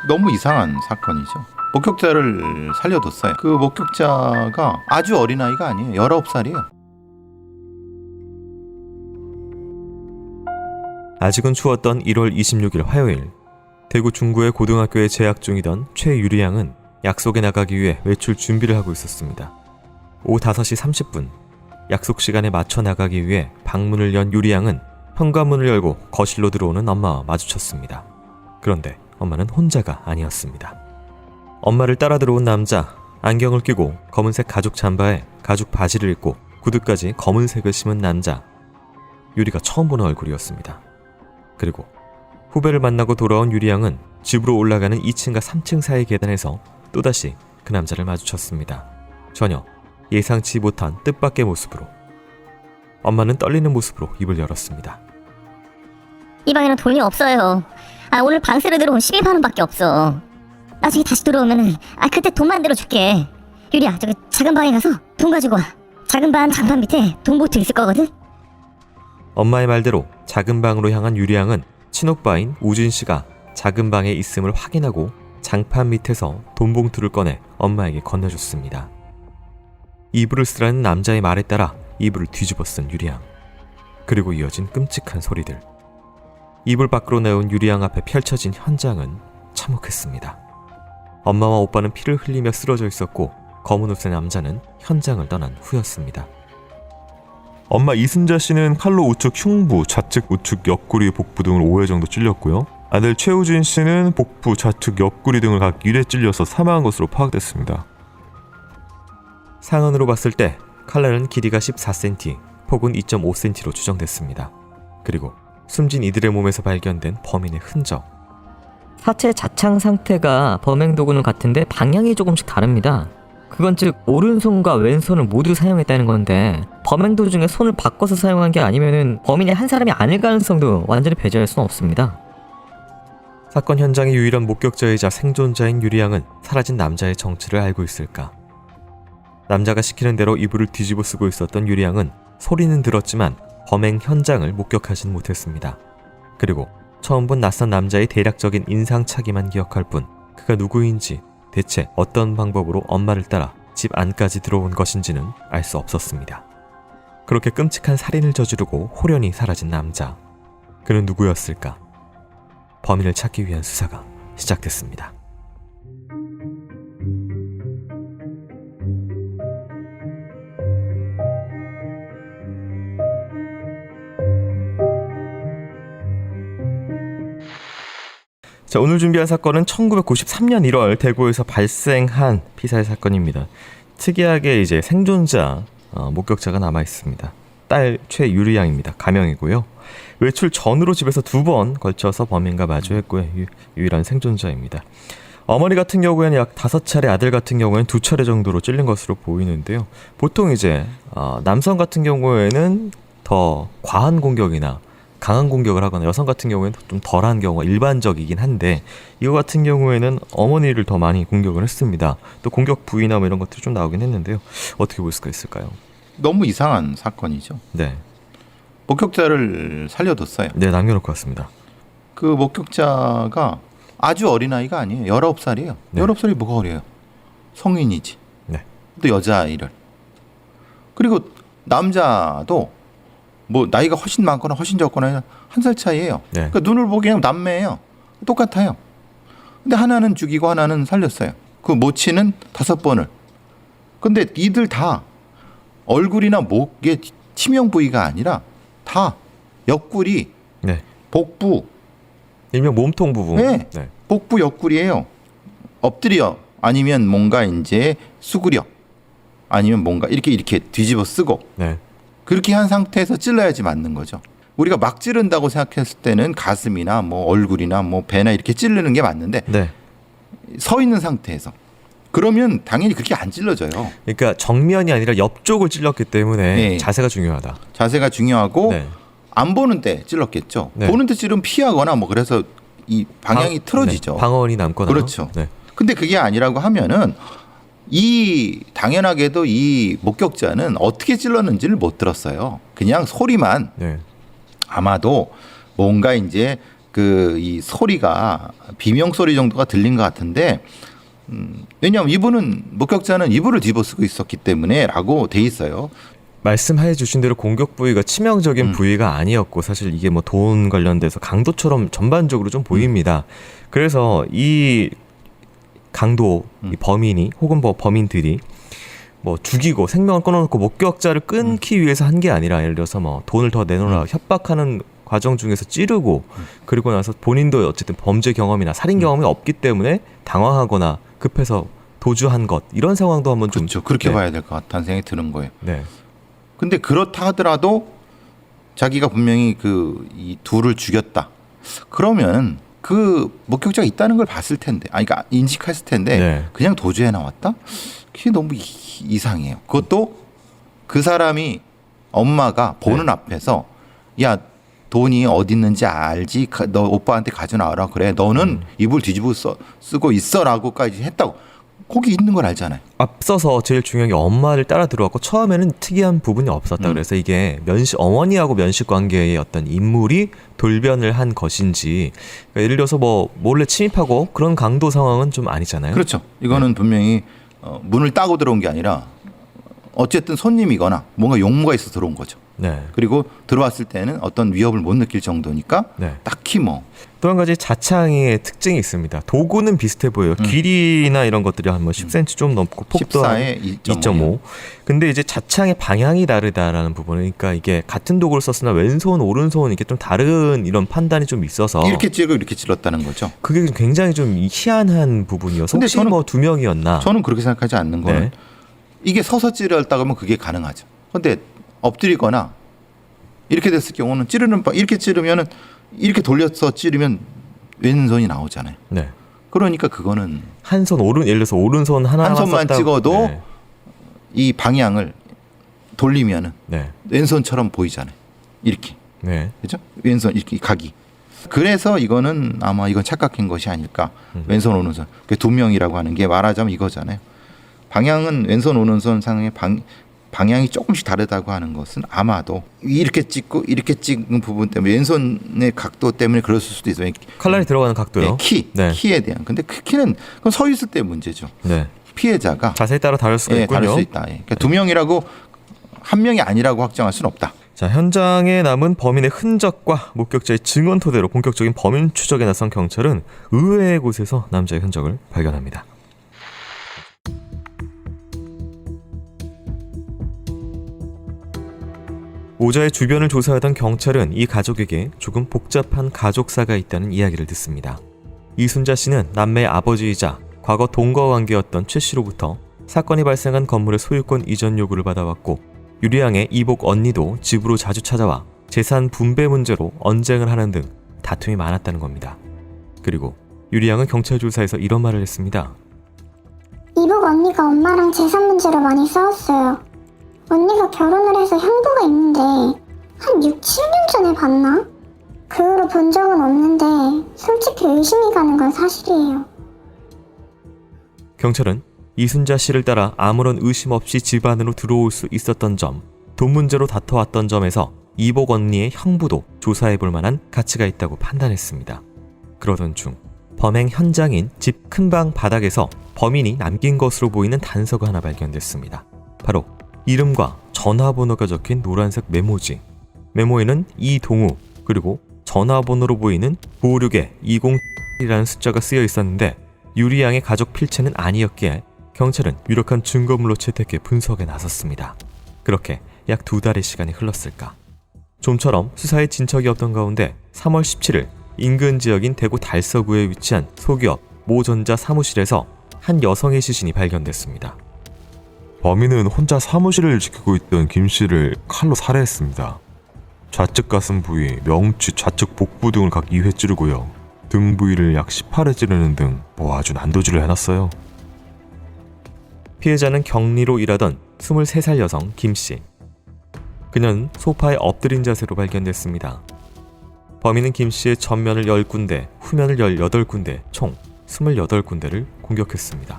너무 이상한 사건이죠. 목격자를 살려뒀어요. 그 목격자가 아주 어린아이가 아니에요. 19살이에요. 아직은 추웠던 1월 26일 화요일, 대구 중구의 고등학교에 재학 중이던 최유리 양은 약속에 나가기 위해 외출 준비를 하고 있었습니다. 오후 5시 30분, 약속 시간에 맞춰 나가기 위해 방문을 연 유리 양은 현관문을 열고 거실로 들어오는 엄마와 마주쳤습니다. 그런데 엄마는 혼자가 아니었습니다. 엄마를 따라 들어온 남자, 안경을 끼고 검은색 가죽 잠바에 가죽 바지를 입고 구두까지 검은색을 심은 남자, 유리가 처음 보는 얼굴이었습니다. 그리고 후배를 만나고 돌아온 유리 양은 집으로 올라가는 2층과 3층 사이 계단에서 또다시 그 남자를 마주쳤습니다. 전혀 예상치 못한 뜻밖의 모습으로. 엄마는 떨리는 모습으로 입을 열었습니다. 이 방에는 돈이 없어요. 오늘 방세로 들어온 12만 원밖에 없어. 나중에 다시 들어오면은 그때 돈 만들어 줄게. 유리야, 저기 작은 방에 가서 돈 가지고 와. 작은 방 장판 밑에 돈 봉투 있을 거거든. 엄마의 말대로 작은 방으로 향한 유리 양은 친오빠인 우진 씨가 작은 방에 있음을 확인하고 장판 밑에서 돈 봉투를 꺼내 엄마에게 건네줬습니다. 이불을 쓰라는 남자의 말에 따라 이불을 뒤집어 쓴 유리 양. 그리고 이어진 끔찍한 소리들. 이불 밖으로 나온 유리 양 앞에 펼쳐진 현장은 참혹했습니다. 엄마와 오빠는 피를 흘리며 쓰러져 있었고 검은 옷의 남자는 현장을 떠난 후였습니다. 엄마 이순자 씨는 칼로 우측 흉부, 좌측 우측 옆구리, 복부 등을 5회 정도 찔렸고요. 아들 최우진 씨는 복부, 좌측 옆구리 등을 각 1회 찔려서 사망한 것으로 파악됐습니다. 상언으로 봤을 때 칼날은 길이가 14cm, 폭은 2.5cm로 추정됐습니다. 그리고 숨진 이들의 몸에서 발견된 범인의 흔적. 사체 자창 상태가 범행 도구는 같은데 방향이 조금씩 다릅니다. 그건 즉 오른손과 왼손을 모두 사용했다는 건데 범행 도중에 손을 바꿔서 사용한 게 아니면은 범인이 한 사람이 아닐 가능성도 완전히 배제할 수는 없습니다. 사건 현장의 유일한 목격자이자 생존자인 유리 양은 사라진 남자의 정체를 알고 있을까? 남자가 시키는 대로 이불을 뒤집어 쓰고 있었던 유리 양은 소리는 들었지만 범행 현장을 목격하진 못했습니다. 그리고 처음 본 낯선 남자의 대략적인 인상착의만 기억할 뿐 그가 누구인지 대체 어떤 방법으로 엄마를 따라 집 안까지 들어온 것인지는 알 수 없었습니다. 그렇게 끔찍한 살인을 저지르고 호련히 사라진 남자. 그는 누구였을까? 범인을 찾기 위한 수사가 시작됐습니다. 자, 오늘 준비한 사건은 1993년 1월 대구에서 발생한 피살 사건입니다. 특이하게 이제 생존자 목격자가 남아 있습니다. 딸 최유리 양입니다. 가명이고요. 외출 전으로 집에서 2번 걸쳐서 범인과 마주했고요. 유일한 생존자입니다. 어머니 같은 경우에는 약 5차례, 아들 같은 경우에는 2차례 정도로 찔린 것으로 보이는데요. 보통 이제 남성 같은 경우에는 더 과한 공격이나 강한 공격을 하거나 여성 같은 경우에는 좀 덜한 경우가 일반적이긴 한데 이거 같은 경우에는 어머니를 더 많이 공격을 했습니다. 또 공격 부위나 뭐 이런 것들이 좀 나오긴 했는데요. 어떻게 볼 수가 있을까요? 너무 이상한 사건이죠. 네. 목격자를 살려뒀어요. 네, 남겨놓고 왔습니다. 그 목격자가 아주 어린아이가 아니에요. 19살이에요. 네. 19살이 뭐가 어려요? 성인이지. 네. 또 여자아이를. 그리고 남자도 뭐 나이가 훨씬 많거나 훨씬 적거나 1살 차이예요. 네. 그러니까 눈을 보기에는 남매예요. 똑같아요. 근데 하나는 죽이고 하나는 살렸어요. 그 모치는 5번을. 근데 이들 다 얼굴이나 목의 치명 부위가 아니라 다 옆구리, 네. 복부, 일명 몸통 부분. 네. 네. 복부 옆구리예요. 엎드려 아니면 뭔가 이제 수그려 아니면 뭔가 이렇게 뒤집어 쓰고 네. 그렇게 한 상태에서 찔러야지 맞는 거죠. 우리가 막 찌른다고 생각했을 때는 가슴이나 뭐 얼굴이나 뭐 배나 이렇게 찌르는 게 맞는데 네. 서 있는 상태에서 그러면 당연히 그렇게 안 찔러져요. 그러니까 정면이 아니라 옆쪽을 찔렀기 때문에 네. 자세가 중요하다. 자세가 중요하고 네. 안 보는 때 찔렀겠죠. 네. 보는 때 찌르면 피하거나 뭐 그래서 이 방향이 틀어지죠. 네. 방언이 남거나. 그렇죠. 네. 근데 그게 아니라고 하면은 이 당연하게도 이 목격자는 어떻게 찔렀는지를 못 들었어요. 그냥 소리만 네. 아마도 뭔가 이제 그 이 소리가 비명 소리 정도가 들린 것 같은데 왜냐하면 이분은 목격자는 이불을 뒤집어 쓰고 있었기 때문에라고 돼 있어요. 말씀해 주신 대로 공격 부위가 치명적인 부위가 아니었고 사실 이게 뭐 돈 관련돼서 강도처럼 전반적으로 좀 보입니다. 그래서 이 강도, 이 범인이 혹은 뭐 범인들이 뭐 죽이고 생명을 끊어놓고 목격자를 끊기 위해서 한 게 아니라 예를 들어서 뭐 돈을 더 내놓으라 협박하는 과정 중에서 찌르고 그리고 나서 본인도 어쨌든 범죄 경험이나 살인 경험이 없기 때문에 당황하거나 급해서 도주한 것 이런 상황도 한번 좀 그렇죠. 그렇게 네. 봐야 될 것 같다는 생각이 드는 거예요. 네. 근데 그렇다 하더라도 자기가 분명히 그 이 둘을 죽였다. 그러면 그 목격자가 있다는 걸 봤을 텐데, 아니 그러니까 인식했을 텐데 네. 그냥 도주해 나왔다? 그게 너무 이상해요. 그것도 그 사람이 엄마가 보는 앞에서 야 돈이 어디 있는지 알지? 너 오빠한테 가져나와라 그래. 너는 이불 뒤집어 쓰고 있어라고까지 했다고. 거기 있는 걸 알잖아요. 앞서서 제일 중요한 게 엄마를 따라 들어왔고 처음에는 특이한 부분이 없었다. 그래서 이게 어머니하고 면식 관계의 어떤 인물이 돌변을 한 것인지 그러니까 예를 들어서 뭐 몰래 침입하고 그런 강도 상황은 좀 아니잖아요. 그렇죠. 이거는 분명히 문을 따고 들어온 게 아니라 어쨌든 손님이거나 뭔가 용무가 있어 들어온 거죠. 네. 그리고 들어왔을 때는 어떤 위협을 못 느낄 정도니까 네. 딱히 뭐 또 한 가지 자창의 특징이 있습니다. 도구는 비슷해 보여요. 길이나 이런 것들이 한 뭐 10cm 좀 넘고 폭도 14에 2.5. 근데 이제 자창의 방향이 다르다라는 부분은 그러니까 이게 같은 도구를 썼으나 왼손 오른손 이게 좀 다른 이런 판단이 좀 있어서 이렇게 찌르고 이렇게 찔렀다는 거죠. 그게 굉장히 좀 희한한 부분이어서 근데 혹시 저는- 뭐 두 명이었나? 저는 그렇게 생각하지 않는 거는 네. 이게 서서 찌르었다 그러면 그게 가능하죠. 근데 엎드리거나 이렇게 됐을 경우는 이렇게 찌르면은 이렇게 돌려서 찌르면 왼손이 나오잖아요. 네. 그러니까 그거는 한 손 예를 들어서 오른손 하나만 한 손만 썼다고- 찍어도 네. 이 방향을 돌리면은 네. 왼손처럼 보이잖아요. 이렇게. 네. 그죠? 왼손 이렇게 각이. 그래서 이거는 아마 이건 착각한 것이 아닐까. 왼손 오른손. 그 두 명이라고 하는 게 말하자면 이거잖아요. 방향은 왼손 오른손 상의 방향이 조금씩 다르다고 하는 것은 아마도 이렇게 찍고 이렇게 찍은 부분 때문에 왼손의 각도 때문에 그랬을 수도 있어요. 칼날이 들어가는 각도요. 네, 키에 대한. 근데 그 키는 그건 서 있을 때 문제죠. 네. 피해자가 자세에 따라 다를 수가 있군요. 다를 수 있다. 그러니까 두 명이라고 한 명이 아니라고 확정할 수는 없다. 자, 현장에 남은 범인의 흔적과 목격자의 증언 토대로 본격적인 범인 추적에 나선 경찰은 의외의 곳에서 남자의 흔적을 발견합니다. 오자의 주변을 조사하던 경찰은 이 가족에게 조금 복잡한 가족사가 있다는 이야기를 듣습니다. 이순자 씨는 남매의 아버지이자 과거 동거 관계였던 최 씨로부터 사건이 발생한 건물의 소유권 이전 요구를 받아왔고 유리양의 이복 언니도 집으로 자주 찾아와 재산 분배 문제로 언쟁을 하는 등 다툼이 많았다는 겁니다. 그리고 유리양은 경찰 조사에서 이런 말을 했습니다. 이복 언니가 엄마랑 재산 문제로 많이 싸웠어요. 언니가 결혼을 해서 형부가 있는데 한 6, 7년 전에 봤나? 그 후로 본 적은 없는데 솔직히 의심이 가는 건 사실이에요. 경찰은 이순자 씨를 따라 아무런 의심 없이 집 안으로 들어올 수 있었던 점, 돈 문제로 다퉈왔던 점에서 이복 언니의 형부도 조사해볼 만한 가치가 있다고 판단했습니다. 그러던 중 범행 현장인 집 큰방 바닥에서 범인이 남긴 것으로 보이는 단서가 하나 발견됐습니다. 바로 이름과 전화번호가 적힌 노란색 메모지. 메모에는 이동우 그리고 전화번호로 보이는 956에 20이라는 숫자가 쓰여 있었는데 유리양의 가족 필체는 아니었기에 경찰은 유력한 증거물로 채택해 분석에 나섰습니다. 그렇게 약 2달의 시간이 흘렀을까. 좀처럼 수사에 진척이 없던 가운데 3월 17일 인근 지역인 대구 달서구에 위치한 소기업 모전자 사무실에서 한 여성의 시신이 발견됐습니다. 범인은 혼자 사무실을 지키고 있던 김 씨를 칼로 살해했습니다. 좌측 가슴 부위, 명치, 좌측 복부 등을 각 2회 찌르고요. 등 부위를 약 18회 찌르는 등 아주 난도질을 해놨어요. 피해자는 격리로 일하던 23살 여성 김 씨. 그녀는 소파에 엎드린 자세로 발견됐습니다. 범인은 김 씨의 전면을 10군데, 후면을 18군데, 총 28군데를 공격했습니다.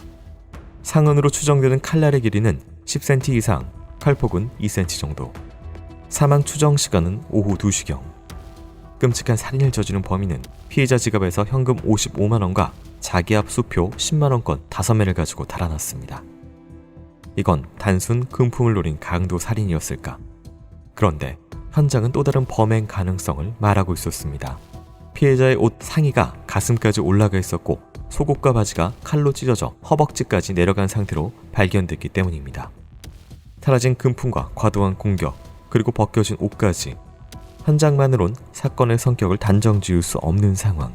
상흔으로 추정되는 칼날의 길이는 10cm 이상, 칼폭은 2cm 정도. 사망 추정 시간은 오후 2시경. 끔찍한 살인을 저지른 범인은 피해자 지갑에서 현금 55만 원과 자기압 수표 10만 원권 5매를 가지고 달아났습니다. 이건 단순 금품을 노린 강도 살인이었을까? 그런데 현장은 또 다른 범행 가능성을 말하고 있었습니다. 피해자의 옷 상의가 가슴까지 올라가 있었고 속옷과 바지가 칼로 찢어져 허벅지까지 내려간 상태로 발견됐기 때문입니다. 사라진 금품과 과도한 공격, 그리고 벗겨진 옷까지 현장만으론 사건의 성격을 단정 지을 수 없는 상황.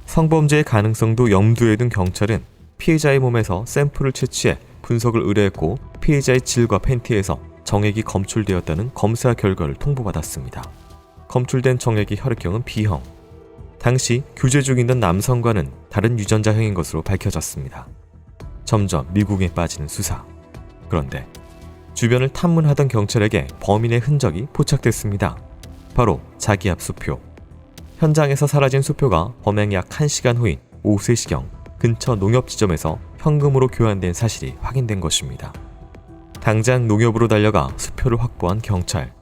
성범죄의 가능성도 염두에 둔 경찰은 피해자의 몸에서 샘플을 채취해 분석을 의뢰했고 피해자의 질과 팬티에서 정액이 검출되었다는 검사 결과를 통보받았습니다. 검출된 정액의 혈액형은 B형. 당시 교제 중이던 남성과는 다른 유전자형인 것으로 밝혀졌습니다. 점점 미궁에 빠지는 수사. 그런데 주변을 탐문하던 경찰에게 범인의 흔적이 포착됐습니다. 바로 자기압 수표. 현장에서 사라진 수표가 범행 약 1시간 후인 오후 3시경 근처 농협 지점에서 현금으로 교환된 사실이 확인된 것입니다. 당장 농협으로 달려가 수표를 확보한 경찰.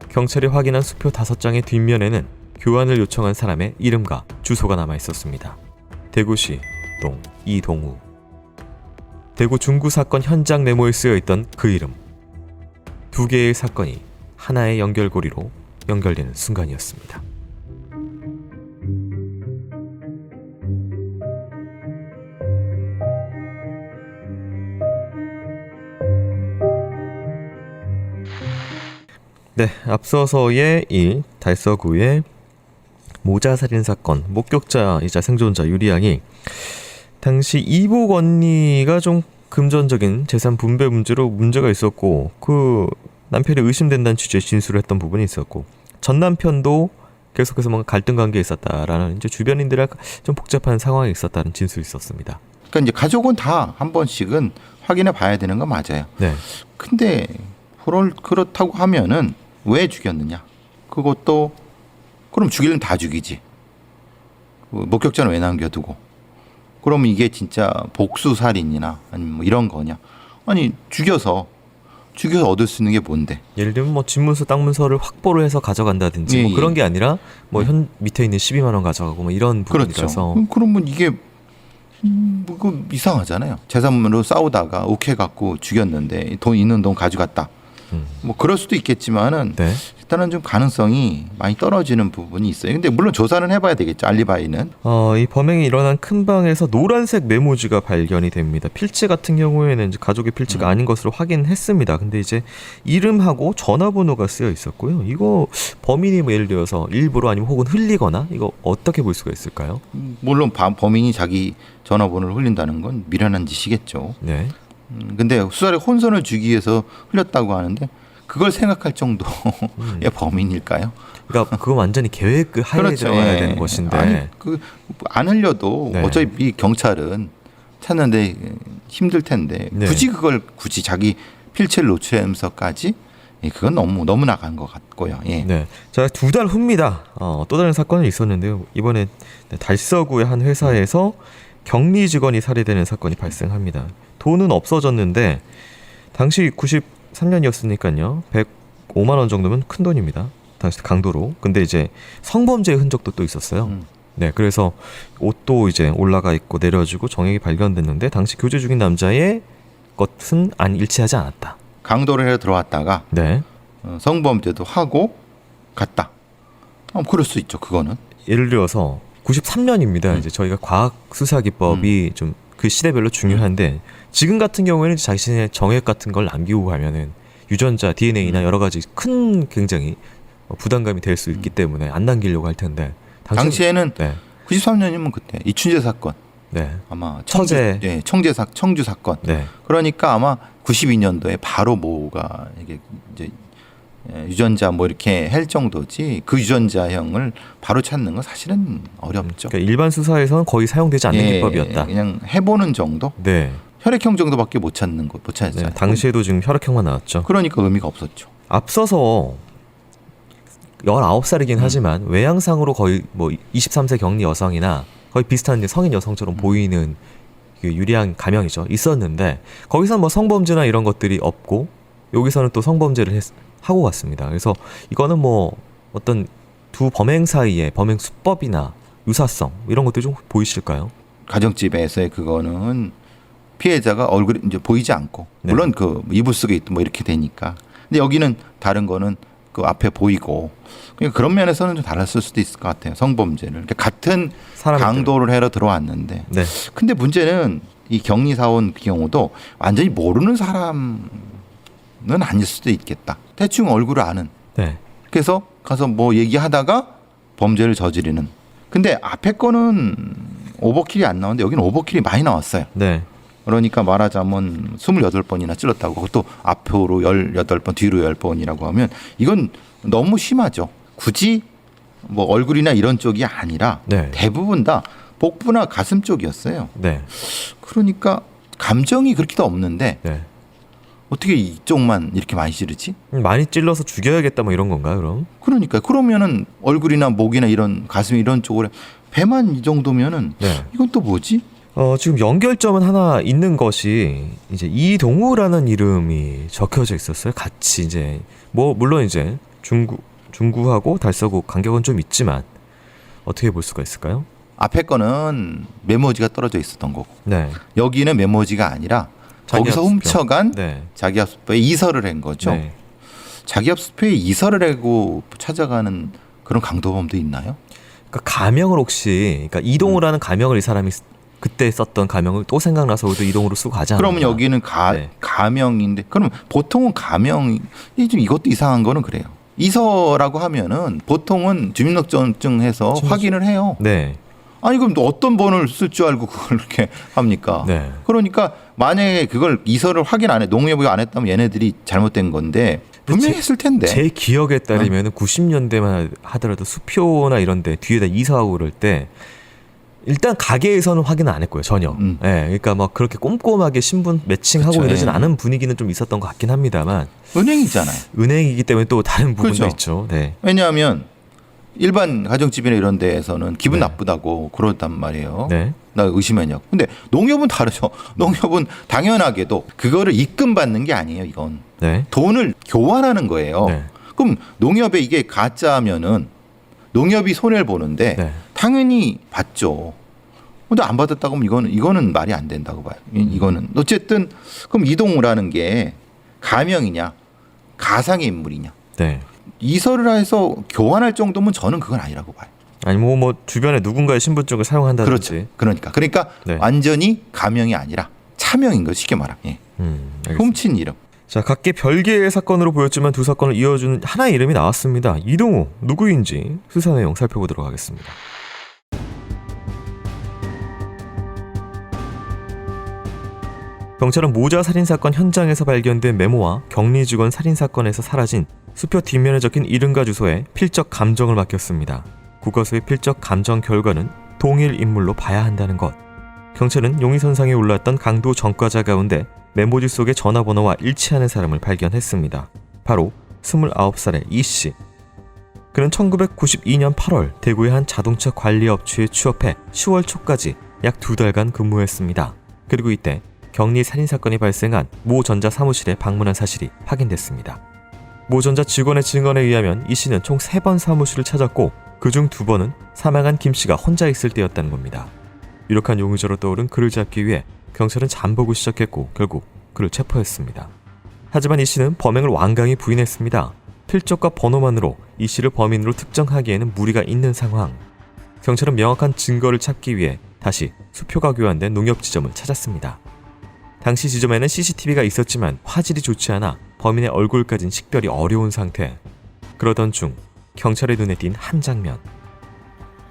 경찰이 확인한 수표 5장의 뒷면에는 교환을 요청한 사람의 이름과 주소가 남아 있었습니다. 대구시 동 이동우. 대구 중구 사건 현장 메모에 쓰여 있던 그 이름. 2개의 사건이 하나의 연결고리로 연결되는 순간이었습니다. 네, 앞서서의 일 달서구의 모자살인 사건 목격자이자 생존자 유리양이 당시 이복 언니가 좀 금전적인 재산 분배 문제로 문제가 있었고 그 남편이 의심된다는 취지의 진술을 했던 부분이 있었고 전 남편도 계속해서 뭔가 갈등 관계에 있었다라는 이제 주변인들의 좀 복잡한 상황이 있었다는 진술이 있었습니다. 그러니까 이제 가족은 다 한 번씩은 확인해 봐야 되는 건 맞아요. 네. 근데 그렇다고 하면은 왜 죽였느냐? 그것도 그럼 죽이려면 다 죽이지. 목격자는 왜 남겨두고? 그럼 이게 진짜 복수 살인이나 아니면 뭐 이런 거냐? 아니 죽여서 얻을 수 있는 게 뭔데? 예를 들면 뭐 집문서 땅문서를 확보를 해서 가져간다든지 예, 뭐 예. 그런 게 아니라 뭐 현 밑에 있는 12만 원 가져가고 뭐 이런 부분이라서 그렇죠. 그러면 이게 그 이상하잖아요. 재산문으로 싸우다가 욱해갖고 죽였는데 돈 있는 돈 가져갔다. 뭐 그럴 수도 있겠지만은 네. 일단은 좀 가능성이 많이 떨어지는 부분이 있어요. 근데 물론 조사는 해봐야 되겠죠. 알리바이는. 이 범행이 일어난 큰 방에서 노란색 메모지가 발견이 됩니다. 필지 같은 경우에는 이제 가족의 필지가 아닌 것으로 확인했습니다. 근데 이제 이름하고 전화번호가 쓰여 있었고요. 이거 범인이 뭐 예를 들어서 일부러 아니면 혹은 흘리거나 이거 어떻게 볼 수가 있을까요? 물론 범인이 자기 전화번호를 흘린다는 건 미련한 짓이겠죠. 네. 근데 수사에 혼선을 주기 위해서 흘렸다고 하는데 그걸 생각할 정도의 범인일까요? 그러니까 그건 완전히 계획 그 하에 그렇죠. 들어가야 예. 되는 것인데. 아니 안 흘려도 네. 어차피 경찰은 찾는데 힘들 텐데 네. 굳이 자기 필체를 노출하면서까지 그건 너무 나간 것 같고요. 예. 네. 자, 2달 후입니다. 또 다른 사건이 있었는데요. 이번에 달서구의 한 회사에서 격리 직원이 살해되는 사건이 발생합니다. 돈은 없어졌는데 당시 93년이었으니까요. 105만 원 정도면 큰 돈입니다. 당시 강도로. 근데 이제 성범죄의 흔적도 또 있었어요. 네, 그래서 옷도 이제 올라가 있고 내려지고 정액이 발견됐는데 당시 교제 중인 남자의 것은 일치하지 않았다. 강도를 해서 들어왔다가 네. 성범죄도 하고 갔다. 그럴 수 있죠. 그거는. 예를 들어서 93년입니다. 이제 저희가 과학 수사 기법이 좀 그 시대별로 중요한데 지금 같은 경우에는 자신의 정액 같은 걸 남기고 가면은 유전자 DNA나 여러 가지 큰 굉장히 부담감이 될 수 있기 때문에 안 남기려고 할 텐데 당시에는 네. 93년이면 그때 이춘재 사건 네. 아마 처제. 청주 사건. 네. 그러니까 아마 92년도에 바로 뭐가 이게 이제 유전자 뭐 이렇게 할 정도지 그 유전자형을 바로 찾는 건 사실은 어렵죠. 그러니까 일반 수사에서는 거의 사용되지 않는 기법이었다. 그냥 해보는 정도. 네. 혈액형 정도밖에 못 찾았잖아요. 네. 당시에도 지금 혈액형만 나왔죠. 그러니까 의미가 없었죠. 앞서서 19살이긴 하지만 외양상으로 거의 뭐 23세 격리 여성이나 거의 비슷한 이제 성인 여성처럼 보이는 그 유리한 가명이죠. 있었는데 거기서는 뭐 성범죄나 이런 것들이 없고 여기서는 또 성범죄를 하고 갔습니다. 그래서 이거는 뭐 어떤 두 범행 사이에 범행 수법이나 유사성 이런 것들이 좀 보이실까요? 가정집에서의 그거는 피해자가 얼굴이 이제 보이지 않고 네. 물론 그 이불 속에 있든 뭐 이렇게 되니까. 근데 여기는 다른 거는 그 앞에 보이고 그러니까 그런 면에서는 좀 달랐을 수도 있을 것 같아요. 성범죄를 그러니까 같은 사람들. 강도를 해러 들어왔는데. 네. 근데 문제는 이 격리 사원 경우도 완전히 모르는 사람은 아닐 수도 있겠다. 대충 얼굴을 아는. 네. 그래서 가서 뭐 얘기하다가 범죄를 저지르는. 근데 앞에 거는 오버킬이 안 나오는데 여기는 오버킬이 많이 나왔어요. 네. 그러니까 말하자면 28번이나 찔렀다고 그것도 앞으로 18번 뒤로 10번이라고 하면 이건 너무 심하죠. 굳이 뭐 얼굴이나 이런 쪽이 아니라 네. 대부분 다 복부나 가슴 쪽이었어요. 네. 그러니까 감정이 그렇게도 없는데 네. 어떻게 이쪽만 이렇게 많이 찌르지? 많이 찔러서 죽여야겠다 뭐 이런 건가 그럼? 그러니까 그러면은 얼굴이나 목이나 이런 가슴 이런 쪽으로 배만 이 정도면은 네. 이건 또 뭐지? 지금 연결점은 하나 있는 것이 이제 이동우라는 이름이 적혀져 있었어요. 같이 이제 뭐 물론 이제 중구하고 달서구 간격은 좀 있지만 어떻게 볼 수가 있을까요? 앞에 거는 메모지가 떨어져 있었던 거고 네. 여기는 메모지가 아니라 거기서 자기합수표. 훔쳐간 네. 자기합수표에 이설을 한 거죠. 네. 자기합수표에 이설을 하고 찾아가는 그런 강도범도 있나요? 그러니까 가명을 혹시 그러니까 이동우라는 가명을 이 사람이 그때 썼던 가명을 또 생각나서 또 이동우로 쓰고 가지 않았나? 그러면 여기는 네. 가명인데 그러면 보통은 가명이 좀 이것도 이상한 거는 그래요. 이서라고 하면은 보통은 주민등록증 해서 확인을 해요. 네. 아니 그럼 또 어떤 번호를 쓸 줄 알고 그걸 이렇게 합니까? 네. 그러니까 만약에 그걸 이서를 확인 안 해 농협이 안 했다면 얘네들이 잘못된 건데 분명히 했을 텐데. 제 기억에 따르면 90년대만 하더라도 수표나 이런 데 뒤에다 이사하고 그럴 때 일단 가게에서는 확인을 안 했고요 전혀. 예, 그러니까 막 그렇게 꼼꼼하게 신분 매칭하고 그쵸, 이러진 예. 않은 분위기는 좀 있었던 것 같긴 합니다만 은행이잖아요. 은행이기 때문에 또 다른 부분도 그렇죠. 있죠. 네. 왜냐하면 일반 가정집이나 이런 데에서는 기분 네. 나쁘다고 그러단 말이에요. 네. 나 의심했냐고. 근데 농협은 다르죠. 농협은 당연하게도 그거를 입금받는 게 아니에요. 이건 네. 돈을 교환하는 거예요. 네. 그럼 농협에 이게 가짜면은 농협이 손해를 보는데 네. 당연히 받죠. 근데 안 받았다고 하면 이거는 말이 안 된다고 봐요. 이거는 어쨌든 그럼 이동우라는 게 가명이냐 가상의 인물이냐 네. 이설을 해서 교환할 정도면 저는 그건 아니라고 봐요. 아니 뭐 주변에 누군가의 신분증을 사용한다든지. 그렇죠. 그러니까 네. 완전히 가명이 아니라 차명인 거 쉽게 말하면. 예. 알겠습니다. 훔친 이름. 자, 각기 별개의 사건으로 보였지만 두 사건을 이어주는 하나의 이름이 나왔습니다. 이동우 누구인지 수사 내용 살펴보도록 하겠습니다. 경찰은 모자 살인사건 현장에서 발견된 메모와 격리 직원 살인사건에서 사라진 수표 뒷면에 적힌 이름과 주소에 필적 감정을 맡겼습니다. 국과수의 필적 감정 결과는 동일 인물로 봐야 한다는 것. 경찰은 용의선상에 올랐던 강도 전과자 가운데 메모지 속의 전화번호와 일치하는 사람을 발견했습니다. 바로 29살의 이씨. 그는 1992년 8월 대구의 한 자동차 관리업체에 취업해 10월 초까지 약 2달간 근무했습니다. 그리고 이때 격리 살인사건이 발생한 모 전자 사무실에 방문한 사실이 확인됐습니다. 모 전자 직원의 증언에 의하면 이 씨는 총 3번 사무실을 찾았고 그중 2번은 사망한 김 씨가 혼자 있을 때였다는 겁니다. 유력한 용의자로 떠오른 그를 잡기 위해 경찰은 잠보고 시작했고 결국 그를 체포했습니다. 하지만 이 씨는 범행을 완강히 부인했습니다. 필적과 번호만으로 이 씨를 범인으로 특정하기에는 무리가 있는 상황. 경찰은 명확한 증거를 찾기 위해 다시 수표가 교환된 농협 지점을 찾았습니다. 당시 지점에는 CCTV가 있었지만 화질이 좋지 않아 범인의 얼굴까진 식별이 어려운 상태. 그러던 중 경찰의 눈에 띈 한 장면.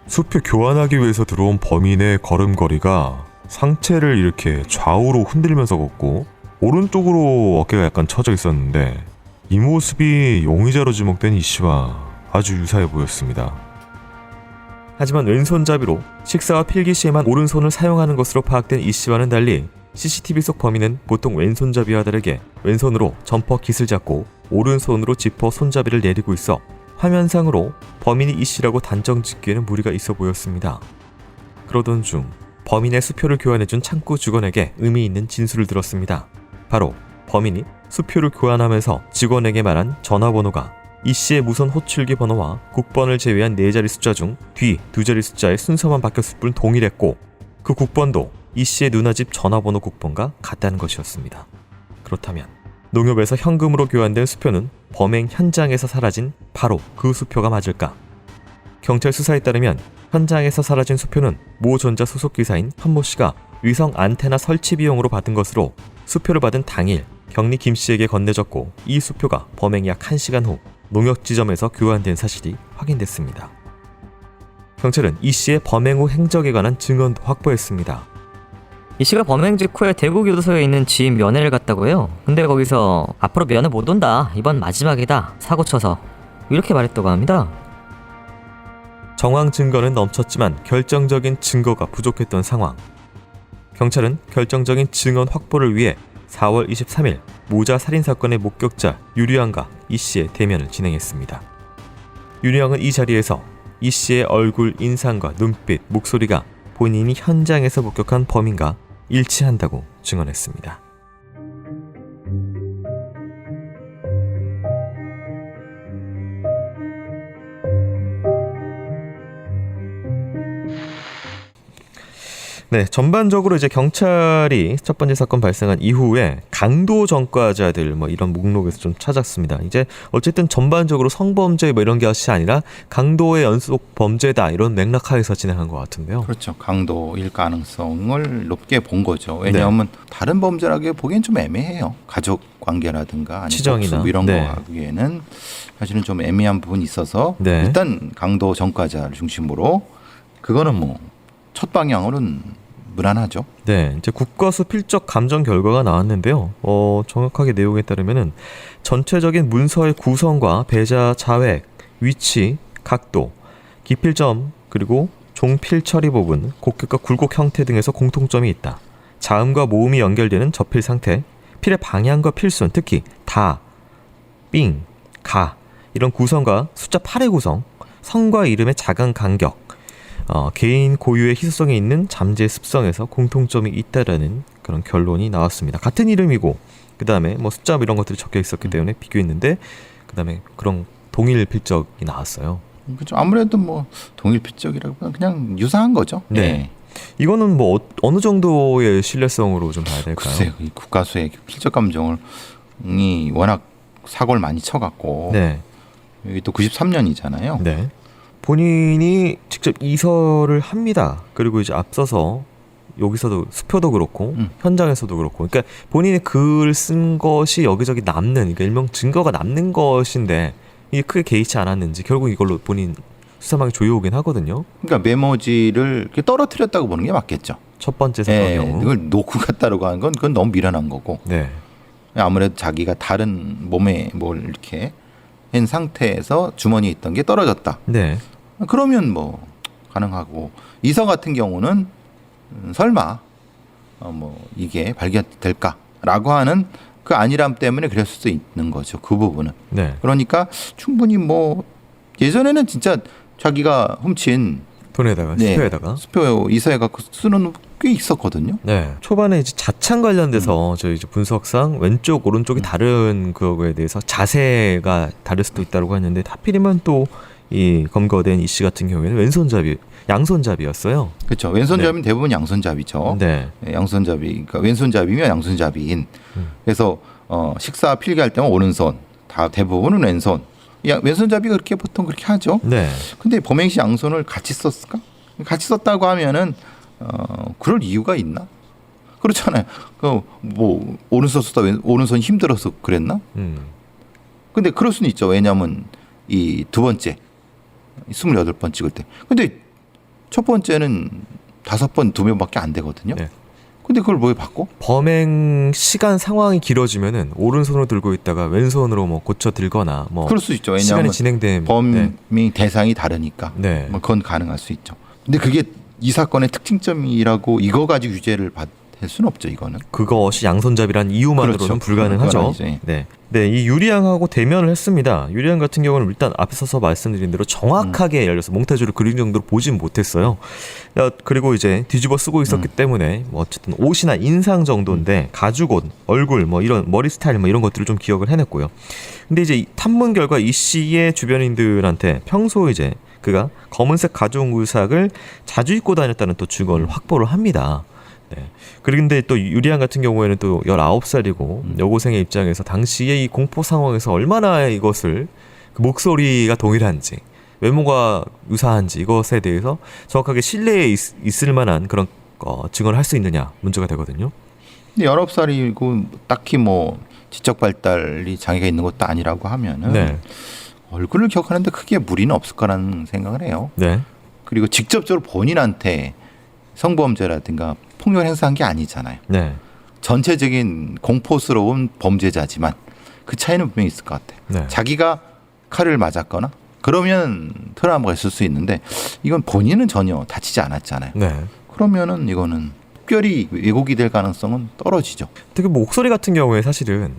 수표 교환하기 위해서 들어온 범인의 걸음걸이가 상체를 이렇게 좌우로 흔들면서 걷고 오른쪽으로 어깨가 약간 처져 있었는데 이 모습이 용의자로 지목된 이 씨와 아주 유사해 보였습니다. 하지만 왼손잡이로 식사와 필기 시에만 오른손을 사용하는 것으로 파악된 이 씨와는 달리 CCTV 속 범인은 보통 왼손잡이와 다르게 왼손으로 점퍼 깃을 잡고 오른손으로 지퍼 손잡이를 내리고 있어 화면상으로 범인이 이 씨라고 단정 짓기에는 무리가 있어 보였습니다. 그러던 중 범인의 수표를 교환해준 창구 직원에게 의미 있는 진술을 들었습니다. 바로 범인이 수표를 교환하면서 직원에게 말한 전화번호가 이 씨의 무선 호출기 번호와 국번을 제외한 4자리 숫자 중 뒤 2자리 숫자의 순서만 바뀌었을 뿐 동일했고 그 국번도 이 씨의 누나 집 전화번호 국번과 같다는 것이었습니다. 그렇다면 농협에서 현금으로 교환된 수표는 범행 현장에서 사라진 바로 그 수표가 맞을까? 경찰 수사에 따르면 현장에서 사라진 수표는 모 전자 소속 기사인 현모 씨가 위성 안테나 설치 비용으로 받은 것으로 수표를 받은 당일 경리 김 씨에게 건네졌고 이 수표가 범행 약 1시간 후 농협 지점에서 교환된 사실이 확인됐습니다. 경찰은 이 씨의 범행 후 행적에 관한 증언도 확보했습니다. 이 씨가 범행 직후에 대구교도소에 있는 지인 면회를 갔다고 해요. 근데 거기서 앞으로 면회 못 온다. 이번 마지막이다. 사고 쳐서. 이렇게 말했다고 합니다. 정황 증거는 넘쳤지만 결정적인 증거가 부족했던 상황. 경찰은 결정적인 증언 확보를 위해 4월 23일 모자 살인사건의 목격자 유리양과 이 씨의 대면을 진행했습니다. 유리양은 이 자리에서 이 씨의 얼굴, 인상과 눈빛, 목소리가 본인이 현장에서 목격한 범인과 일치한다고 증언했습니다. 네, 전반적으로 이제 경찰이 첫 번째 사건 발생한 이후에 강도 전과자들 뭐 이런 목록에서 좀 찾았습니다. 이제 어쨌든 전반적으로 성범죄 뭐 이런 것이 아니라 강도의 연속 범죄다 이런 맥락하에서 진행한 것 같은데요. 그렇죠. 강도일 가능성을 높게 본 거죠. 왜냐하면 다른 범죄라고 보기엔 좀 애매해요. 가족 관계라든가 아니면 치정이나 복수 이런 네. 거 하기에는 사실은 좀 애매한 부분이 있어서 네. 일단 강도 전과자를 중심으로 그거는 뭐 첫 방향으로는 무난하죠. 네, 이제 국과수 필적 감정 결과가 나왔는데요. 정확하게 내용에 따르면은 전체적인 문서의 구성과 배자 자획, 위치, 각도, 기필점 그리고 종필 처리 부분, 곡격과 굴곡 형태 등에서 공통점이 있다. 자음과 모음이 연결되는 접필 상태, 필의 방향과 필순, 특히 다, 삥, 가 이런 구성과 숫자 8의 구성, 성과 이름의 자강 간격, 개인 고유의 희소성이 있는 잠재 습성에서 공통점이 있다라는 그런 결론이 나왔습니다. 같은 이름이고 그 다음에 뭐 숫자 이런 것들이 적혀 있었기 때문에 비교했는데 그 다음에 그런 동일 필적이 나왔어요. 그렇죠. 아무래도 뭐 동일 필적이라고 그냥 유사한 거죠. 네. 이거는 뭐 어느 정도의 신뢰성으로 좀 봐야 될까요? 글쎄요. 이 국가수의 필적 감정이 워낙 사고를 많이 쳐갖고 네. 여기 또 93년이잖아요. 네. 본인이 직접 이설을 합니다. 그리고 이제 앞서서 여기서도 수표도 그렇고 현장에서도 그렇고, 그러니까 본인이 글을 쓴 것이 여기저기 남는, 그러니까 일명 증거가 남는 것인데 이게 크게 개의치 않았는지 결국 이걸로 본인 수사망에 조여오긴 하거든요. 그러니까 메모지를 이렇게 떨어뜨렸다고 보는 게 맞겠죠. 첫 번째 사건의 경우. 이걸 놓고 갔다고 하는 건 그건 너무 미련한 거고. 네. 아무래도 자기가 다른 몸에 뭘 이렇게 한 상태에서 주머니에 있던 게 떨어졌다. 네. 그러면 뭐 가능하고, 이서 같은 경우는 설마 뭐 이게 발견될까라고 하는 그 안일함 때문에 그랬을 수 있는 거죠. 그 부분은. 네. 그러니까 충분히 뭐 예전에는 진짜 자기가 훔친 돈에다가 수표에다가 수표 이서에 갖고 쓰는 꽤 있었거든요. 네. 초반에 이제 자창 관련돼서 저희 이제 분석상 왼쪽 오른쪽이 다른 그거에 대해서 자세가 다를 수도 있다고 했는데 하필이면 또 이 검거된 이 씨 같은 경우에는 왼손잡이, 양손잡이였어요. 그렇죠. 왼손잡이는 대부분 양손잡이죠. 네. 양손잡이, 그러니까 왼손잡이면 양손잡이인. 그래서 식사 필기할 때는 오른손, 다 대부분은 왼손. 왼손잡이가 그렇게 보통 그렇게 하죠. 네. 근데 범행시 양손을 같이 썼을까? 같이 썼다고 하면은 그럴 이유가 있나? 그렇잖아요. 그 뭐 오른손 쓰다 오른손 힘들어서 그랬나? 근데 그럴 수는 있죠. 왜냐하면 이 두 번째 28번 찍을 때. 근데 첫 번째는 5번 2명밖에 안 되거든요. 네. 근데 그걸 왜 바꿔? 범행 시간 상황이 길어지면은 오른손으로 들고 있다가 왼손으로 뭐 고쳐 들거나 뭐 그럴 수 있죠. 시간이 왜냐하면 진행된 범행 대상이 다르니까. 네. 뭐 그건 가능할 수 있죠. 근데 그게 이 사건의 특징점이라고 이거 가지고 유죄를 될 수는 없죠 이거는. 그것이 양손잡이란 이유만으로는 그렇죠. 불가능하죠. 그건 아니죠. 예. 네. 네, 이 유리양하고 대면을 했습니다. 유리양 같은 경우는 일단 앞서서 말씀드린 대로 정확하게 예를 들어서 몽타주를 그린 정도로 보진 못했어요. 그리고 이제 뒤집어 쓰고 있었기 때문에 뭐 어쨌든 옷이나 인상 정도인데 가죽옷, 얼굴, 뭐 이런 머리 스타일 뭐 이런 것들을 좀 기억을 해냈고요. 근데 이제 탐문 결과 이 씨의 주변인들한테 평소 이제 그가 검은색 가죽 의상을 자주 입고 다녔다는 또 증거를 확보를 합니다. 네. 그런데 또 유리안 같은 경우에는 또 19살이고 여고생의 입장에서 당시에 이 공포 상황에서 얼마나 이것을 그 목소리가 동일한지 외모가 유사한지 이것에 대해서 정확하게 신뢰에 있을 만한 그런 증언을 할 수 있느냐 문제가 되거든요. 근데 19살이고 딱히 뭐 지적 발달이 장애가 있는 것도 아니라고 하면은 네. 얼굴을 기억하는데 크게 무리는 없을 거라는 생각을 해요. 네. 그리고 직접적으로 본인한테 성범죄라든가 폭력을 행사한 게 아니잖아요. 네. 전체적인 공포스러운 범죄자지만 그 차이는 분명히 있을 것 같아요. 네. 자기가 칼을 맞았거나 그러면 트라우마가 있을 수 있는데 이건 본인은 전혀 다치지 않았잖아요. 네. 그러면은 이거는 특별히 왜곡이 될 가능성은 떨어지죠. 특히 목소리 같은 경우에 사실은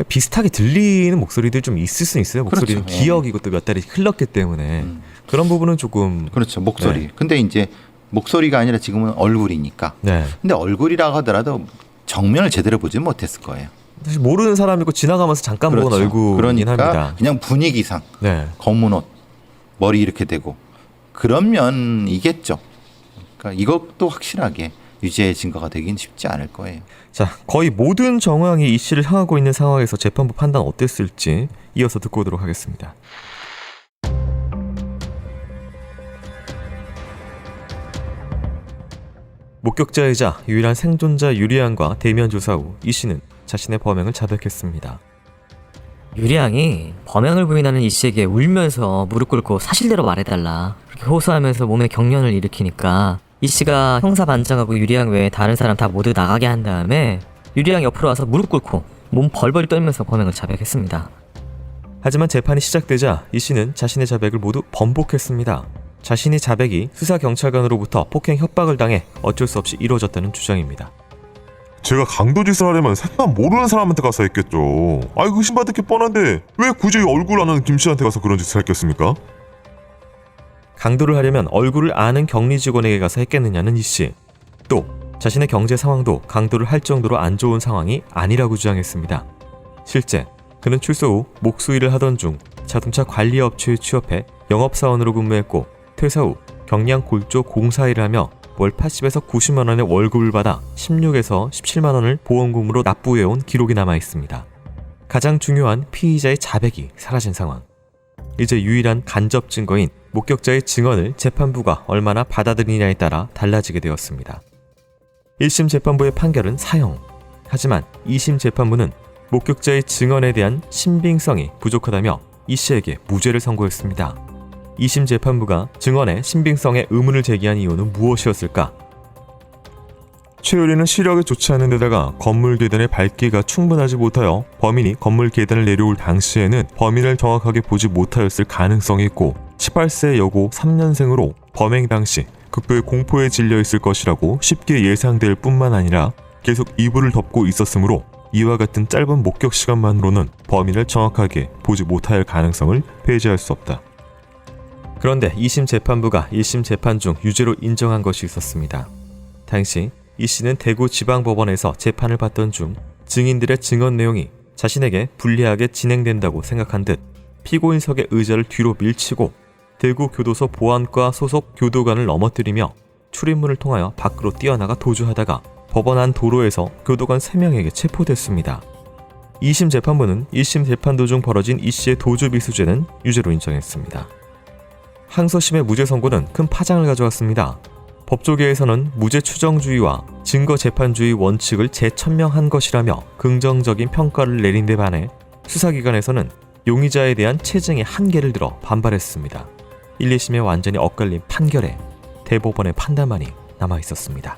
비슷하게 들리는 목소리들 좀 있을 수 있어요. 목소리는 그렇죠. 기억 이것도 몇 달이 흘렀기 때문에 그런 부분은 조금 그렇죠. 목소리. 네. 근데 이제 목소리가 아니라 지금은 얼굴이니까. 네. 근데 얼굴이라고 하더라도 정면을 제대로 보지 못했을 거예요. 사실 모르는 사람이고 지나가면서 잠깐 본 얼굴이긴 그러니까 합니다. 그냥 분위기상 네. 검은 옷, 머리 이렇게 되고 그런 면이겠죠. 그러니까 이것도 확실하게 유죄의 증거가 되긴 쉽지 않을 거예요. 자, 거의 모든 정황이 이 씨를 향하고 있는 상황에서 재판부 판단 어땠을지 이어서 듣고 오도록 하겠습니다. 목격자이자 유일한 생존자 유리안과 대면 조사 후 이 씨는 자신의 범행을 자백했습니다. 유리양이 범행을 부인하는 이 씨에게 울면서 무릎 꿇고 사실대로 말해달라 그렇게 호소하면서 몸에 경련을 일으키니까 이 씨가 형사 반장하고 유리양 외에 다른 사람 다 모두 나가게 한 다음에 유리양 옆으로 와서 무릎 꿇고 몸 벌벌 떨면서 범행을 자백했습니다. 하지만 재판이 시작되자 이 씨는 자신의 자백을 모두 번복했습니다. 자신의 자백이 수사경찰관으로부터 폭행 협박을 당해 어쩔 수 없이 이루어졌다는 주장입니다. 제가 강도짓을 하려면 색감 모르는 사람한테 가서 했겠죠. 아이고 의심받을 게 뻔한데 왜 굳이 얼굴 아는 김씨한테 가서 그런 짓을 했겠습니까? 강도를 하려면 얼굴을 아는 격리 직원에게 가서 했겠느냐는 이 씨. 또 자신의 경제 상황도 강도를 할 정도로 안 좋은 상황이 아니라고 주장했습니다. 실제 그는 출소 후 목수일을 하던 중 자동차 관리업체에 취업해 영업사원으로 근무했고 퇴사 후 경량 골조 공사일을 하며 월 80에서 90만 원의 월급을 받아 16에서 17만 원을 보험금으로 납부해온 기록이 남아 있습니다. 가장 중요한 피의자의 자백이 사라진 상황. 이제 유일한 간접 증거인 목격자의 증언을 재판부가 얼마나 받아들이냐에 따라 달라지게 되었습니다. 1심 재판부의 판결은 사형. 하지만 2심 재판부는 목격자의 증언에 대한 신빙성이 부족하다며 이 씨에게 무죄를 선고했습니다. 2심 재판부가 증언의 신빙성에 의문을 제기한 이유는 무엇이었을까? 최유리는 시력이 좋지 않은 데다가 건물 계단의 밝기가 충분하지 못하여 범인이 건물 계단을 내려올 당시에는 범인을 정확하게 보지 못하였을 가능성이 있고 18세 여고 3년생으로 범행 당시 극도의 공포에 질려 있을 것이라고 쉽게 예상될 뿐만 아니라 계속 이불을 덮고 있었으므로 이와 같은 짧은 목격 시간만으로는 범인을 정확하게 보지 못할 가능성을 배제할 수 없다. 그런데 2심 재판부가 1심 재판 중 유죄로 인정한 것이 있었습니다. 당시 이 씨는 대구 지방법원에서 재판을 받던 중 증인들의 증언 내용이 자신에게 불리하게 진행된다고 생각한 듯 피고인석의 의자를 뒤로 밀치고 대구 교도소 보안과 소속 교도관을 넘어뜨리며 출입문을 통하여 밖으로 뛰어나가 도주하다가 법원 안 도로에서 교도관 3명에게 체포됐습니다. 2심 재판부는 1심 재판 도중 벌어진 이 씨의 도주 미수죄는 유죄로 인정했습니다. 항소심의 무죄 선고는 큰 파장을 가져왔습니다. 법조계에서는 무죄 추정주의와 증거 재판주의 원칙을 재천명한 것이라며 긍정적인 평가를 내린 데 반해 수사기관에서는 용의자에 대한 체증의 한계를 들어 반발했습니다. 1, 2심의 완전히 엇갈린 판결에 대법원의 판단만이 남아 있었습니다.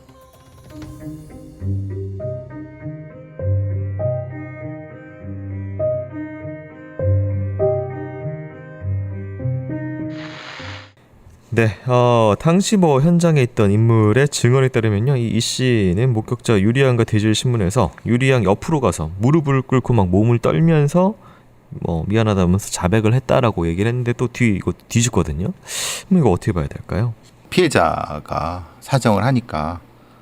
네, 당시 현장에 있던 인물의 증언에 따르면요, 이 씨는 목격자 유리양과 대질 신문에서 유리양 옆으로 가서 무릎을 꿇고 막 몸을 떨면서 미안하다면서 자백을 했다라고 얘기를 했는데 또 이거 뒤집거든요. 그럼 이거 어떻게 봐야 될까요? 피해자가 사정을 하니까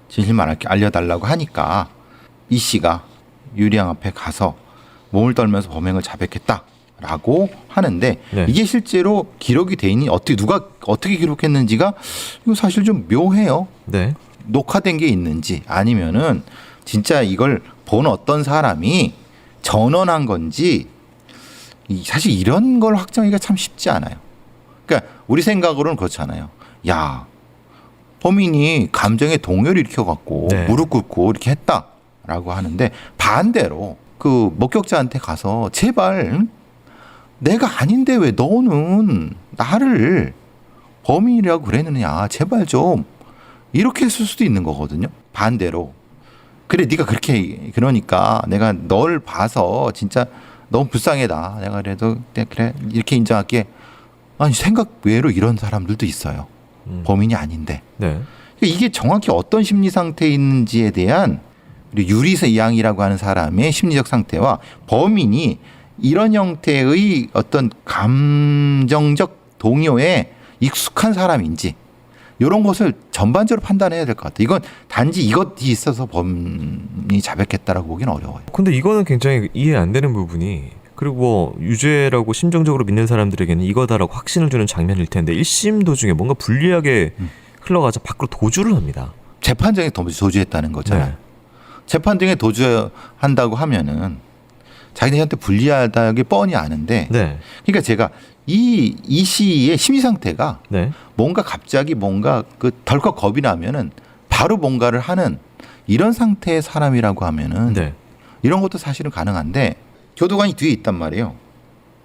진실만 알려달라고 하니까 이 씨가 유리양 앞에 가서 몸을 떨면서 범행을 자백했다라고 하는데 네. 이게 실제로 기록이 돼 있니 누가 어떻게 기록했는지가 이거 사실 좀 묘해요. 네, 녹화된 게 있는지 아니면은 진짜 이걸 본 어떤 사람이 전원한 건지 사실 이런 걸 확정하기가 참 쉽지 않아요. 그러니까 우리 생각으로는 그렇잖아요. 야, 범인이 감정의 동요를 일으켜갖고 네. 무릎 꿇고 이렇게 했다라고 하는데 반대로 그 목격자한테 가서 제발 내가 아닌데 왜 너는 나를 범인이라고 그랬느냐 제발 좀 이렇게 했을 수도 있는 거거든요. 반대로 그래 네가 그렇게 그러니까 내가 널 봐서 진짜 너무 불쌍해다. 내가 그래도 그래 이렇게 인정할게. 아니 생각 외로 이런 사람들도 있어요. 범인이 아닌데. 네, 이게 정확히 어떤 심리 상태에 있는지에 대한 우리 유리세 양이라고 하는 사람의 심리적 상태와 범인이 이런 형태의 어떤 감정적 동요에 익숙한 사람인지 이런 것을 전반적으로 판단해야 될 것 같아요. 이건 단지 이것이 있어서 범인이 자백했다라고 보기는 어려워요. 근데 이거는 굉장히 이해 안 되는 부분이, 그리고 유죄라고 심정적으로 믿는 사람들에게는 이거다라고 확신을 주는 장면일 텐데 1심 도중에 뭔가 불리하게 흘러가자 밖으로 도주를 합니다. 재판장에 도주했다는 거잖아요. 네. 재판장에 도주한다고 하면은 자기네한테 불리하다게 뻔히 아는데 네, 그러니까 제가 이 씨의 심리 상태가 네, 뭔가 갑자기 뭔가 그 덜컥 겁이 나면은 바로 뭔가를 하는 이런 상태의 사람이라고 하면은 네. 이런 것도 사실은 가능한데 교도관이 뒤에 있단 말이에요.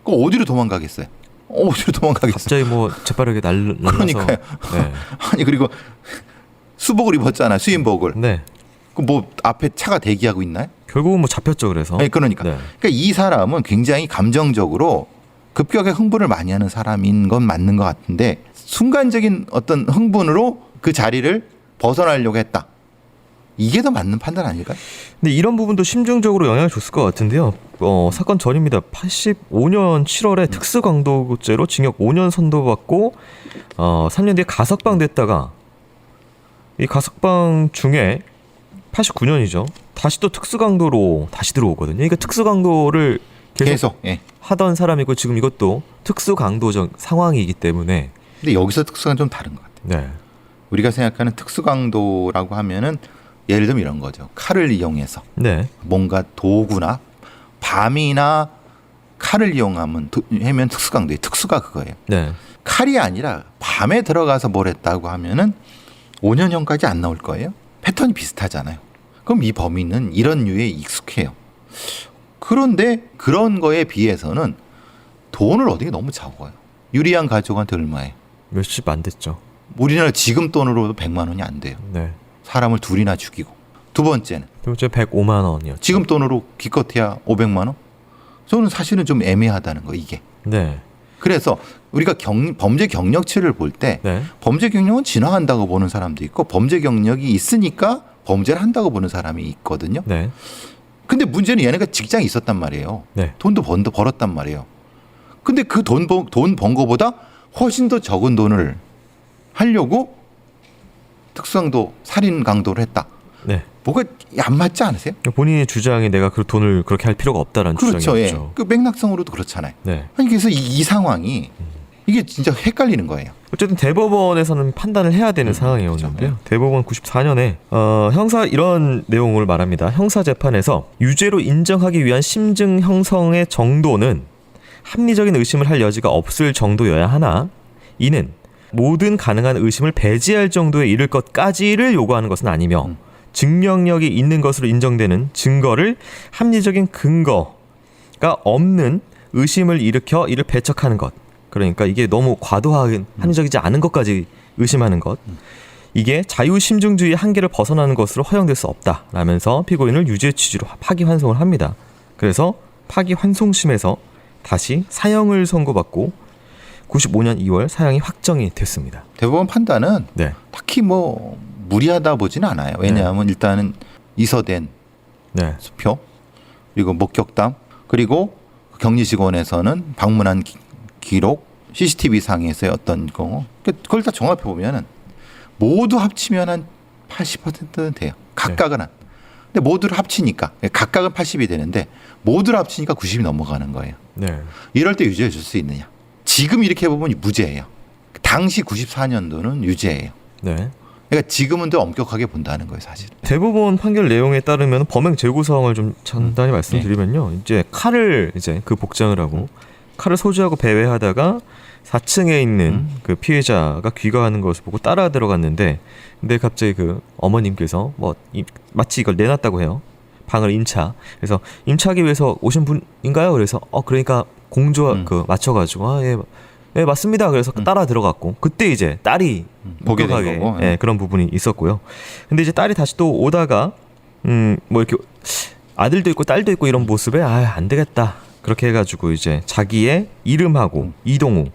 그 어디로 도망가겠어요? 어디로 도망가겠어요? 갑자기 재빠르게 날라서. 그러니까요. 네, 아니 그리고 수복을 입었잖아, 수임복을. 네. 그 뭐 앞에 차가 대기하고 있나요? 결국은 잡혔죠, 그래서. 네, 그러니까. 네. 그러니까 이 사람은 굉장히 감정적으로 급격하게 흥분을 많이 하는 사람인 건 맞는 것 같은데 순간적인 어떤 흥분으로 그 자리를 벗어나려고 했다. 이게 더 맞는 판단 아닐까요? 근데 이런 부분도 심증적으로 영향을 줬을 것 같은데요. 사건 전입니다. 85년 7월에 특수강도죄로 징역 5년 선고받고 3년 뒤에 가석방 됐다가 이 가석방 중에 89년이죠. 다시 또 특수강도로 다시 들어오거든요. 그러니까 특수강도를 계속 예. 하던 사람이고 지금 이것도 특수강도적 상황이기 때문에. 근데 여기서 특수가 좀 다른 것 같아요. 네. 우리가 생각하는 특수강도라고 하면은 예를 들면 이런 거죠. 칼을 이용해서 네. 뭔가 도구나 밤이나 칼을 이용하면 특수강도예요. 특수가 그거예요. 네. 칼이 아니라 밤에 들어가서 뭘 했다고 하면은 5년형까지 안 나올 거예요. 패턴이 비슷하잖아요. 그럼 이 범인은 이런 류에 익숙해요. 그런데 그런 거에 비해서는 돈을 얻은 게 너무 적어요. 유리한 가족한테 얼마예요? 몇십 안 됐죠. 우리나라 지금 돈으로도 100만 원이 안 돼요. 네. 사람을 둘이나 죽이고. 두 번째는 두 번째 105만 원이었죠. 지금 돈으로 기껏해야 500만 원? 저는 사실은 좀 애매하다는 거 이게. 네. 그래서 우리가 범죄 경력치를 볼 때 네. 범죄 경력은 지나간다고 보는 사람도 있고 범죄 경력이 있으니까 범죄를 한다고 보는 사람이 있거든요. 네. 근데 문제는 얘네가 직장이 있었단 말이에요. 네. 돈도 벌었단 말이에요. 근데 그 돈 번 거보다 훨씬 더 적은 돈을 하려고 특수강도 살인 강도를 했다. 네. 뭐가 안 맞지 않으세요? 본인의 주장이 내가 그 돈을 그렇게 할 필요가 없다라는 그렇죠. 예. 주장이었죠. 그 맥락성으로도 그렇잖아요. 네. 아니 그래서 이 상황이 이게 진짜 헷갈리는 거예요. 어쨌든 대법원에서는 판단을 해야 되는 상황이었는데요. 그렇죠. 대법원 94년에 형사 이런 내용을 말합니다. 형사 재판에서 유죄로 인정하기 위한 심증 형성의 정도는 합리적인 의심을 할 여지가 없을 정도여야 하나 이는 모든 가능한 의심을 배제할 정도에 이를 것까지를 요구하는 것은 아니며 증명력이 있는 것으로 인정되는 증거를 합리적인 근거가 없는 의심을 일으켜 이를 배척하는 것. 그러니까 이게 너무 과도한 합리적이지 않은 것까지 의심하는 것. 이게 자유심증주의의 한계를 벗어나는 것으로 허용될 수 없다라면서 피고인을 유죄 취지로 파기환송을 합니다. 그래서 파기환송심에서 다시 사형을 선고받고 95년 2월 사형이 확정이 됐습니다. 대법원 판단은 네. 딱히 뭐 무리하다 보지는 않아요. 왜냐하면 일단은 이서된 네. 수표 그리고 목격담 그리고 격리직원에서는 방문한 기록 CCTV 상에서의 어떤 거 그걸 다 종합해 보면은 모두 합치면 한 80%는 돼요. 각각은 한. 근데 모두를 합치니까 각각은 80이 되는데 모두를 합치니까 90이 넘어가는 거예요. 네. 이럴 때 유죄해 줄 수 있느냐? 지금 이렇게 보면 무죄예요. 당시 94년도는 유죄예요. 네. 그러니까 지금은 더 엄격하게 본다는 거예요, 사실. 대법원 판결 내용에 따르면 범행 재고 사항을 좀 간단히 말씀드리면요. 이제 칼을 이제 그 복장을 하고 칼을 소지하고 배회하다가 4층에 있는 그 피해자가 귀가하는 것을 보고 따라 들어갔는데 근데 갑자기 그 어머님께서 마치 이걸 내놨다고 해요. 방을 임차. 그래서 임차하기 위해서 오신 분인가요? 그래서 그러니까 공조 맞춰가지고 예, 맞습니다. 그래서 따라 들어갔고 그때 이제 딸이 보게 된 목격하게, 거고. 예, 그런 부분이 있었고요. 근데 이제 딸이 다시 또 오다가 뭐 이렇게 아들도 있고 딸도 있고 이런 모습에 안 되겠다. 그렇게 해가지고 이제 자기의 이름하고 이동우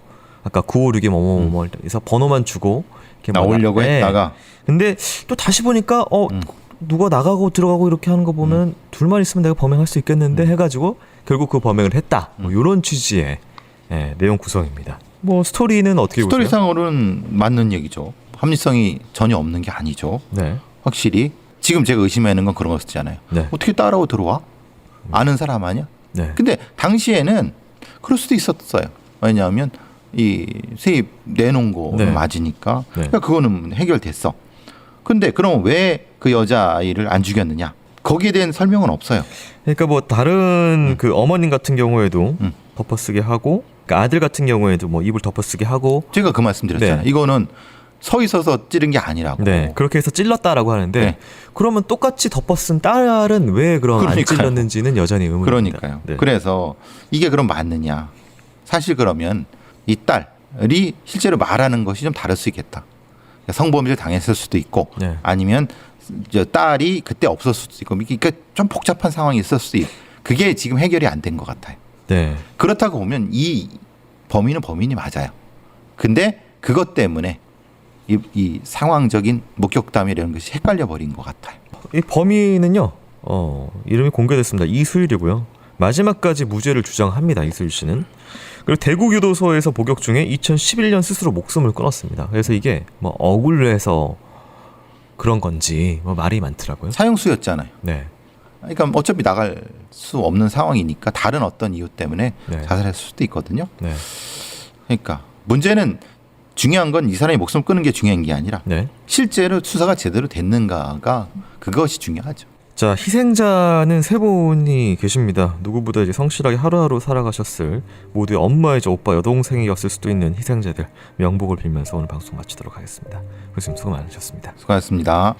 아까 956에 뭐뭐뭐 해서 번호만 주고 이렇게 나오려고 했다가 근데 또 다시 보니까 누가 나가고 들어가고 이렇게 하는 거 보면 둘만 있으면 내가 범행할 수 있겠는데 해가지고 결국 그 범행을 했다. 뭐 이런 취지의 내용 구성입니다. 뭐 스토리는 어떻게 보세요? 스토리상으로는 맞는 얘기죠. 합리성이 전혀 없는 게 아니죠. 네. 확실히 지금 제가 의심하는 건 그런 거 쓰잖아요. 네. 어떻게 따라오 들어와? 아는 사람 아니야? 네. 근데 당시에는 그럴 수도 있었어요. 왜냐하면 이 세입 내놓은 거 네. 맞으니까 네. 그러니까 그거는 해결됐어. 근데 그럼 왜 그 여자아이를 안 죽였느냐? 거기에 대한 설명은 없어요. 그러니까 뭐 다른 그 어머님 같은 경우에도 덮어쓰게 하고 그러니까 아들 같은 경우에도 뭐 입을 덮어쓰게 하고 제가 그 말씀 드렸잖아요. 네. 이거는 서 있어서 찌른 게 아니라고. 네 그렇게 해서 찔렀다라고 하는데 네. 그러면 똑같이 덮어쓴 딸은 왜 그럼 안 그러니까요. 찔렀는지는 여전히 의문입니다. 그러니까요. 네. 그래서 이게 그럼 맞느냐? 사실 그러면 이 딸이 실제로 말하는 것이 좀 다를 수 있겠다. 성범죄를 당했을 수도 있고 네. 아니면 저 딸이 그때 없었을 수도 있고 그러니까 좀 복잡한 상황이 있을 수도 있고 그게 지금 해결이 안 된 것 같아요. 네. 그렇다고 보면 이 범인은 범인이 맞아요. 근데 그것 때문에 이 상황적인 목격담이 이런 것이 헷갈려 버린 것 같아요. 이 범인은요 이름이 공개됐습니다. 이수일이고요. 마지막까지 무죄를 주장합니다. 이수일 씨는. 그리고 대구교도소에서 복역 중에 2011년 스스로 목숨을 끊었습니다. 그래서 이게 뭐 억울해서 그런 건지 뭐 말이 많더라고요. 사형수였잖아요. 네. 그러니까 어차피 나갈 수 없는 상황이니까 다른 어떤 이유 때문에 네. 자살했을 수도 있거든요. 네. 그러니까 문제는 중요한 건 이 사람이 목숨 끊은 게 중요한 게 아니라 네. 실제로 수사가 제대로 됐는가가 그것이 중요하죠. 자, 희생자는 세 분이 계십니다. 누구보다 이제 성실하게 하루하루 살아가셨을 모두의 엄마이자 오빠, 여동생이었을 수도 있는 희생자들 명복을 빌면서 오늘 방송 마치도록 하겠습니다. 교수님 수고 많으셨습니다. 수고하셨습니다.